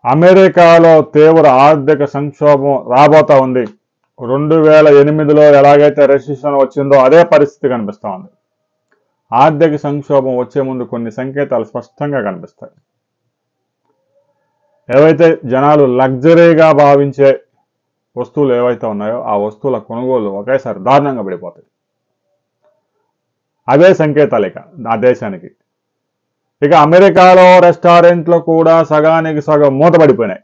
అమెరికాలో తీవ్ర ఆర్థిక సంక్షోభం రాబోతా ఉంది. 2008లో ఎలాగైతే రెసిషన్ వచ్చిందో అదే పరిస్థితి కనిపిస్తూ ఉంది. ఆర్థిక సంక్షోభం వచ్చే ముందు కొన్ని సంకేతాలు స్పష్టంగా కనిపిస్తాయి. ఏవైతే జనాలు లగ్జరీగా భావించే వస్తువులు ఏవైతే ఉన్నాయో ఆ వస్తువుల కొనుగోలు ఒకేసారి దారుణంగా పడిపోతాయి. అవే సంకేతాలు ఇక ఆ దేశానికి. ఇక అమెరికాలో రెస్టారెంట్లు కూడా సగానికి సగం మూతపడిపోయినాయి.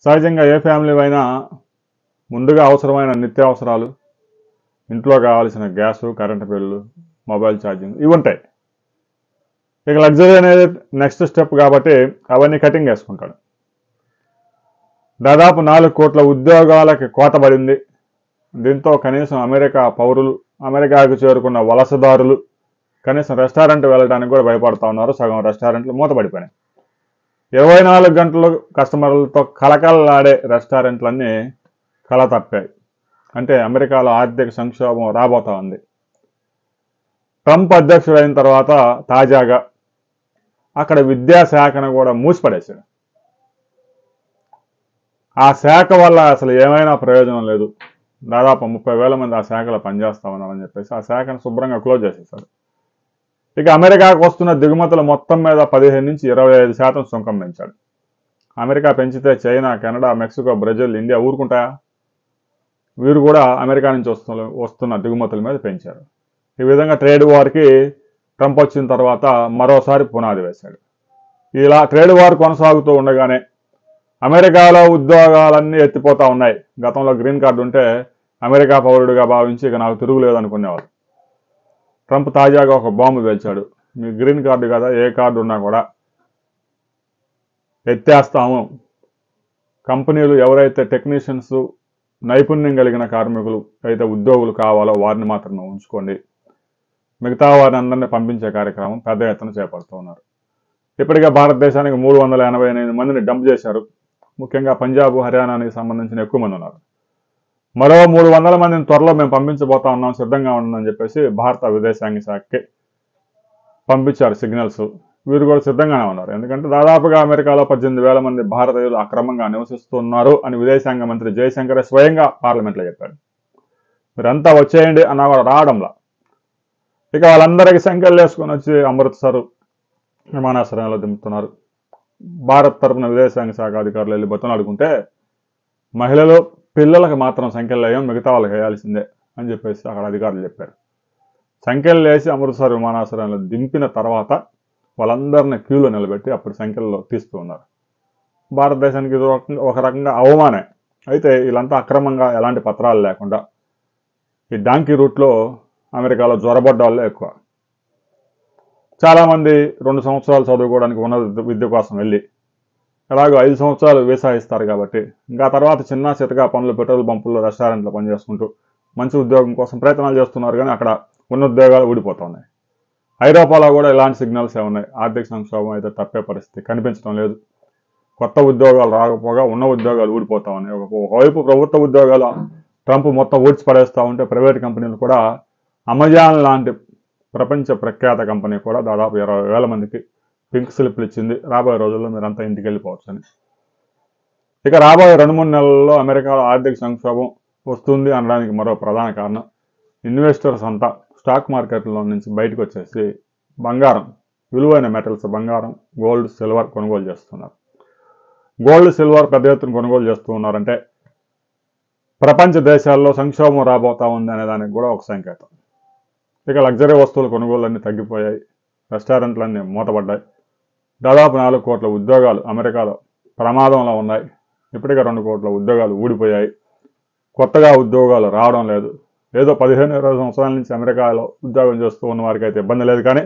సహజంగా ఏ ఫ్యామిలీ అయినా ముందుగా అవసరమైన నిత్యావసరాలు, ఇంట్లో కావాల్సిన gas, current bill, mobile charging ఇవి ఉంటాయి. ఇక లగ్జరీ అనేది నెక్స్ట్ స్టెప్ కాబట్టి అవన్నీ కటింగ్ వేసుకుంటాడు. దాదాపు 4 కోట్ల ఉద్యోగాలకి కోత పడింది. దీంతో కనీసం అమెరికా పౌరులు, అమెరికాకు చేరుకున్న వలసదారులు కనీసం రెస్టారెంట్ వెళ్ళడానికి కూడా భయపడుతూ ఉన్నారు. సగం రెస్టారెంట్లు మూతపడిపోయినాయి. 24 గంటలు కస్టమర్లతో కలకలలాడే రెస్టారెంట్లన్నీ కల తప్పాయి. అంటే అమెరికాలో ఆర్థిక సంక్షోభం రాబోతా ఉంది. ట్రంప్ అధ్యక్షుడైన తర్వాత తాజాగా అక్కడ విద్యాశాఖను కూడా మూసిపడేశాడు. ఆ శాఖ వల్ల అసలు ఏమైనా ప్రయోజనం లేదు. దాదాపు 30,000 మంది ఆ శాఖలో పనిచేస్తా ఉన్నారని చెప్పేసి ఆ శాఖను శుభ్రంగా క్లోజ్ చేసేసాడు. ఇక అమెరికాకు వస్తున్న దిగుమతుల మొత్తం మీద 15 నుంచి 25% సుంకం పెంచాడు. అమెరికా పెంచితే China, Canada, Mexico, Brazil, India ఊరుకుంటాయా? వీరు కూడా అమెరికా నుంచి వస్తున్న దిగుమతుల మీద పెంచారు. ఈ విధంగా ట్రేడ్ వార్కి ట్రంప్ వచ్చిన తర్వాత మరోసారి పునాది వేశాడు. ఇలా ట్రేడ్ వార్ కొనసాగుతూ ఉండగానే అమెరికాలో ఉద్యోగాలన్నీ ఎత్తిపోతా ఉన్నాయి. గతంలో గ్రీన్ కార్డు ఉంటే అమెరికా పౌరుడిగా భావించి ఇక నాకు తిరుగులేదు అనుకునేవారు. ట్రంప్ తాజాగా ఒక బాంబు పేల్చాడు. మీ గ్రీన్ కార్డు కదా, ఏ కార్డు ఉన్నా కూడా ఎత్తేస్తాము. కంపెనీలు ఎవరైతే టెక్నీషియన్స్, నైపుణ్యం కలిగిన కార్మికులు అయితే ఉద్యోగులు కావాలో వారిని మాత్రమే ఉంచుకోండి, మిగతా వారిని అందరినీ పంపించే కార్యక్రమం పెద్ద ఎత్తున చేపడుతూ ఉన్నారు. ఇప్పటికే భారతదేశానికి 388 మందిని డంప్ చేశారు. ముఖ్యంగా పంజాబ్, హర్యానాకి సంబంధించిన ఎక్కువ మంది ఉన్నారు. మరో 300 మందిని త్వరలో మేము పంపించబోతా ఉన్నాం, సిద్ధంగా ఉందని చెప్పేసి భారత విదేశాంగ శాఖకి పంపించారు సిగ్నల్స్. వీరు కూడా సిద్ధంగానే ఉన్నారు. ఎందుకంటే దాదాపుగా అమెరికాలో 18,000 మంది భారతీయులు అక్రమంగా నివసిస్తున్నారు అని విదేశాంగ మంత్రి జయశంకర్ స్వయంగా పార్లమెంట్లో చెప్పారు. మీరంతా వచ్చేయండి అన్నా కూడా రావడంలా. ఇక వాళ్ళందరికీ సంఖ్యలు వేసుకొని వచ్చి అమృత్సర్ విమానాశ్రయంలో దింపుతున్నారు. భారత్ తరపున విదేశాంగ శాఖ అధికారులు వెళ్ళి బతులాడుకుంటే మహిళలు, పిల్లలకు మాత్రం సంఖ్యలు వేయం, మిగతా వాళ్ళకి వేయాల్సిందే అని చెప్పేసి అక్కడ అధికారులు చెప్పారు. సంఖ్యలు వేసి అమృత్సర్ విమానాశ్రయంలో దింపిన తర్వాత వాళ్ళందరినీ క్యూలో నిలబెట్టి అప్పుడు సంఖ్యల్లో తీస్తూ ఉన్నారు. భారతదేశానికి ఇది ఒక రకంగా అవమానే. అయితే వీళ్ళంతా అక్రమంగా ఎలాంటి పత్రాలు లేకుండా ఈ డాంకీ రూట్లో అమెరికాలో జ్వరబడ్డ వాళ్ళే ఎక్కువ. చాలామంది 2 సంవత్సరాలు చదువుకోవడానికి ఉన్నత విద్య కోసం వెళ్ళి ఎలాగో 5 సంవత్సరాలు వీసా ఇస్తారు కాబట్టి ఇంకా తర్వాత చిన్న చితగా పనులు, పెట్రోల్ బంపుల్లో, రెస్టారెంట్లో పనిచేసుకుంటూ మంచి ఉద్యోగం కోసం ప్రయత్నాలు చేస్తున్నారు. కానీ అక్కడ ఉన్న ఉద్యోగాలు ఊడిపోతూ ఉన్నాయి. ఐరోపాలో కూడా ఇలాంటి సిగ్నల్స్ ఉన్నాయి. ఆర్థిక సంక్షోభం అయితే తప్పే పరిస్థితి కనిపించడం లేదు. కొత్త ఉద్యోగాలు రాకపోగా ఉన్న ఉద్యోగాలు ఊడిపోతా ఉన్నాయి. ఒకవైపు ప్రభుత్వ ఉద్యోగాలు ట్రంప్ మొత్తం ఊడ్చి పడేస్తూ ఉంటే ప్రైవేట్ కంపెనీలు కూడా అమెజాన్ లాంటి ప్రపంచ ప్రఖ్యాత కంపెనీ కూడా దాదాపు 20,000 మందికి పింక్ స్లిప్లు ఇచ్చింది. రాబోయే రోజుల్లో మీరంతా ఇంటికి వెళ్ళిపోవచ్చు అని. ఇక రాబోయే 2-3 నెలల్లో అమెరికాలో ఆర్థిక సంక్షోభం వస్తుంది అనడానికి మరో ప్రధాన కారణం ఇన్వెస్టర్స్ అంతా స్టాక్ మార్కెట్లో నుంచి బయటకు వచ్చేసి బంగారం, విలువైన మెటల్స్, బంగారం, గోల్డ్, సిల్వర్ కొనుగోలు చేస్తున్నారు. గోల్డ్, సిల్వర్ పెద్ద ఎత్తున కొనుగోలు చేస్తూ ఉన్నారంటే ప్రపంచ దేశాల్లో సంక్షోభం రాబోతా ఉంది అనే దానికి కూడా ఒక సంకేతం. ఇక లగ్జరీ వస్తువుల కొనుగోళ్ళన్నీ తగ్గిపోయాయి. రెస్టారెంట్లన్నీ మూతపడ్డాయి. దాదాపు 4 కోట్ల ఉద్యోగాలు అమెరికాలో ప్రమాదంలో ఉన్నాయి. ఇప్పటికే 2 కోట్ల ఉద్యోగాలు ఊడిపోయాయి. కొత్తగా ఉద్యోగాలు రావడం లేదు. ఏదో 15-20 సంవత్సరాల నుంచి అమెరికాలో ఉద్యోగం చేస్తూ ఉన్న వారికి అయితే ఇబ్బంది లేదు. కానీ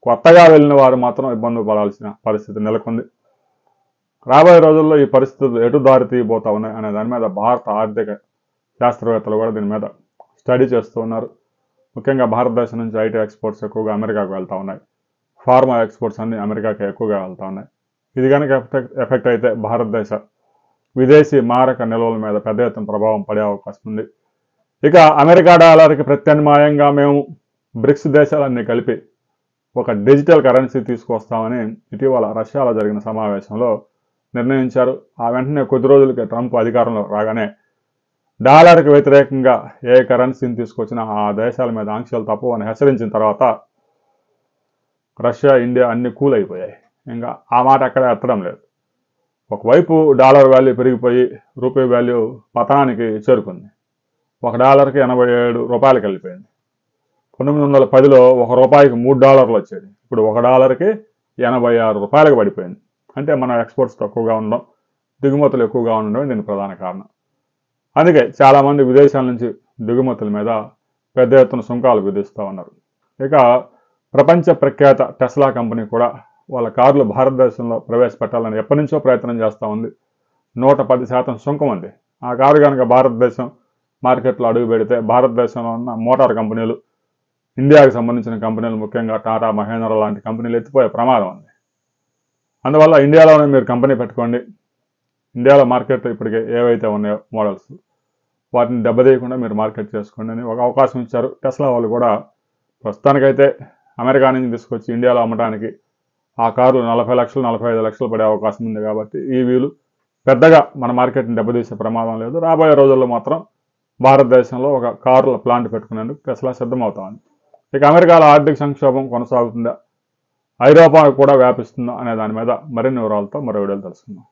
కొత్తగా వెళ్ళిన వారు మాత్రం ఇబ్బంది పడాల్సిన పరిస్థితి నెలకొంది. రాబోయే రోజుల్లో ఈ పరిస్థితులు ఎటు దారి తీయబోతా ఉన్నాయి అనే దాని మీద భారత ఆర్థిక శాస్త్రవేత్తలు కూడా దీని మీద స్టడీ చేస్తూ ఉన్నారు. ముఖ్యంగా భారతదేశం నుంచి ఐటీ ఎక్స్పోర్ట్స్ ఎక్కువగా అమెరికాకు వెళ్తూ ఉన్నాయి. ఫార్మా ఎక్స్పోర్ట్స్ అన్ని అమెరికాకి ఎక్కువగా వెళ్తూ ఉన్నాయి. ఇది కనుక ఎఫెక్ట్ అయితే భారతదేశ విదేశీ మారక నిల్వల మీద పెద్ద ఎత్తున ప్రభావం పడే అవకాశం ఉంది. ఇక అమెరికా డాలర్కి ప్రత్యామ్నాయంగా మేము బ్రిక్స్ దేశాలన్నీ కలిపి ఒక డిజిటల్ కరెన్సీ తీసుకొస్తామని ఇటీవల రష్యాలో జరిగిన సమావేశంలో నిర్ణయించారు. ఆ వెంటనే కొద్ది రోజులకి ట్రంప్ అధికారంలో రాగానే డాలర్కి వ్యతిరేకంగా ఏ కరెన్సీని తీసుకొచ్చినా ఆ దేశాల మీద ఆంక్షలు తప్పవు అని హెచ్చరించిన తర్వాత రష్యా, ఇండియా అన్ని కూల్ అయిపోయాయి. ఇంకా ఆ మాట ఎక్కడ ఎత్తడం లేదు. ఒకవైపు డాలర్ వాల్యూ పెరిగిపోయి రూపాయి వాల్యూ పతనానికి చేరుకుంది. $1కి 87 రూపాయలకి వెళ్ళిపోయింది. 1910లో $1కి $3 వచ్చేది. ఇప్పుడు $1కి 86 రూపాయలకు పడిపోయింది. అంటే మన ఎక్స్పోర్ట్స్ తక్కువగా ఉండడం, దిగుమతులు ఎక్కువగా ఉండడం దీని ప్రధాన కారణం. అందుకే చాలామంది విదేశాల నుంచి దిగుమతుల మీద పెద్ద ఎత్తున సుంకాలు విధిస్తూ ఉన్నారు. ఇక ప్రపంచ ప్రఖ్యాత టెస్లా కంపెనీ కూడా వాళ్ళ కార్లు భారతదేశంలో ప్రవేశపెట్టాలని ఎప్పటి నుంచో ప్రయత్నం చేస్తూ ఉంది. 110% సుంకం ఉంది. ఆ కారు కనుక భారతదేశం మార్కెట్లో అడుగు పెడితే భారతదేశంలో ఉన్న మోటార్ కంపెనీలు, ఇండియాకి సంబంధించిన కంపెనీలు, ముఖ్యంగా టాటా, మహేంద్ర లాంటి కంపెనీలు ఎత్తిపోయే ప్రమాదం ఉంది. అందువల్ల ఇండియాలోనే మీరు కంపెనీ పెట్టుకోండి. ఇండియాలో మార్కెట్లో ఇప్పటికే ఏవైతే ఉన్నాయో మోడల్స్ వాటిని దెబ్బతీయకుండా మీరు మార్కెట్ చేసుకోండి అని ఒక అవకాశం ఇచ్చారు. టెస్లా వాళ్ళు కూడా ప్రస్తుతానికైతే అమెరికా నుంచి తీసుకొచ్చి ఇండియాలో అమ్మడానికి ఆ కార్లు 40 లక్షలు, 45 లక్షలు పడే అవకాశం ఉంది. కాబట్టి ఈవీలు పెద్దగా మన మార్కెట్ని దెబ్బతీసే ప్రమాదం లేదు. రాబోయే రోజుల్లో మాత్రం భారతదేశంలో ఒక కార్ల ప్లాంట్ పెట్టుకునేందుకు టెస్లా సిద్ధమవుతామని. ఇక అమెరికాలో ఆర్థిక సంక్షోభం కొనసాగుతుందా, ఐరోపా కూడా వ్యాపిస్తుందా అనే దాని మీద మరిన్ని వివరాలతో మరో వీడియోలు తెలుసుకుందాం.